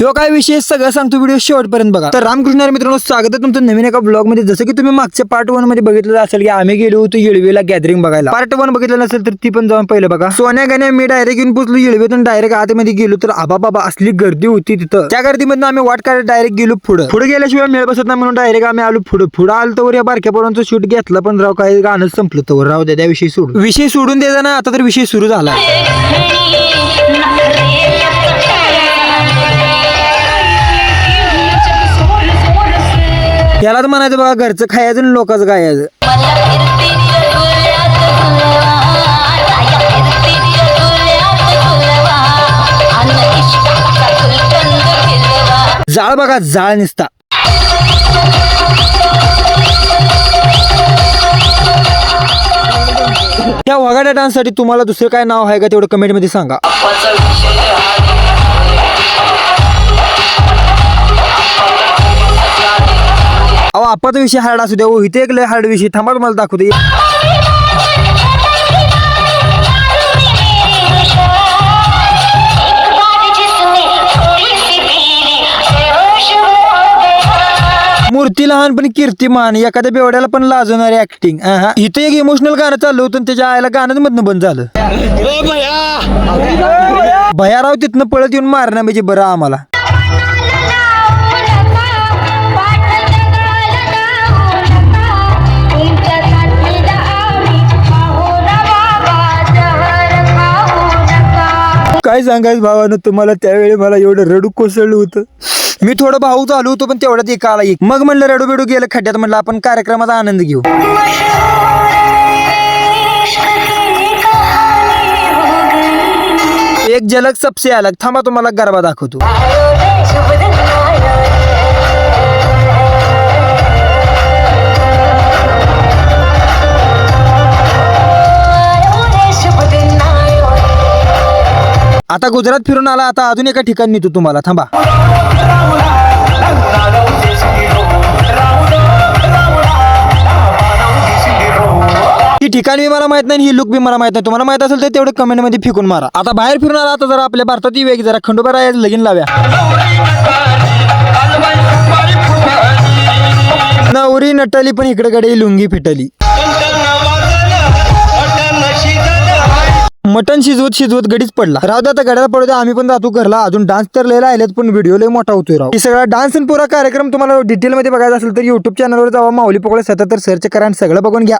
ह्यो काय विषय सगळं सांगतो, व्हिडिओ शेवटपर्यंत बघा. तर रामकृष्ण मित्रांनो, स्वागत आहे तुमचं नवीन एका ब्लॉग मध्ये. जसं की तुम्ही मागच्या पार्ट 1 मध्ये बघितलं असेल की आम्ही गेलो होतो येळवीला गॅदरिंग बघायला. पार्ट 1 बघितलं नसेल तर ती पण जाऊन पहिलं बघा. सोन्या गाण्या मी डायरेक्ट येऊन पोचलो येळवीतून. डायरेक्ट आतमध्ये गेलो तर आबा बाबा असली गर्दी होती तिथं. त्या गर्दीमधून आम्ही वाट काढत डायरेक्ट गेलो पुढे गेल्याशिवाय मेळ बसत नाही म्हणून डायरेक्ट आम्ही आलो पुढे आलो तर या बारक्या पोरांचं शूट घेतलं. पण राव काही गाणं संपलं तर राव द्या विषय सोडून द्यायचा ना. आता तर विषय सुरू झाला. याला तर म्हणायचं बघा, घरचं खायचं आणि लोकांचं खायचं. जाळ बघा, जाळ निसता. या वगाड्या डान्स साठी तुम्हाला दुसरं काय नाव आहे का तेवढं कमेंट मध्ये सांगा. अहो आपाचा विषय हार्ड असू द्या. हो इथे एक लय हार्ड विषय थांबा तुम्हाला दाखवते. मूर्ती लहान पण कीर्तिमान. एखाद्या बेवड्याला पण लाजवणारी ऍक्टिंग. इथे एक इमोशनल गाणं चाललं होतं त्याच्या आईला गाणंच मधनं बंद झालं. भयाराव तिथनं पळत येऊन मारणं म्हणजे बरं आम्हाला. काय सांगायचं भावानं तुम्हाला, त्यावेळी मला एवढं रडू कोसळलं होतं. मी थोडं भाऊ चालू होतो पण तेवढ्यात एक आला एक. मग म्हणलं रडू बिडू गेलं खड्ड्यात. म्हणलं आपण कार्यक्रमाचा आनंद घेऊ. एक झलक सबसे अलग. थांबा तुम्हाला गरबा दाखवतो. आता गुजरात फिरून आला. आता अजून एका ठिकाणी नेतो तुम्हाला. थांबा. ही ठिकाण बी मला माहित नाही, ही लुक बी मला माहित नाही. तुम्हाला माहित असेल तर तेवढं कमेंट मध्ये फेकून मारा. आता बाहेर फिरून आला. आता जरा आपल्या भारतात ही वेग जरा खंडोबा राहायचं लगीन लाव्या. नवरी नटली पण इकडे लुंगी फिटली. मटन शिजवत गडीच पडला. राहू दे आता गड्याला पडू दे. आम्ही पण जातो घरला. अजून डान्स तर लय राहिलेत पण व्हिडिओ लय मोठा होतोय राव. ही सगळा डान्स आणि पुरा कार्यक्रम तुम्हाला डिटेल मध्ये बघायचा असेल तर युट्यूब चॅनलवर जावा. माऊली पकडे 77 सर्च करा आणि सगळं बघून घ्या.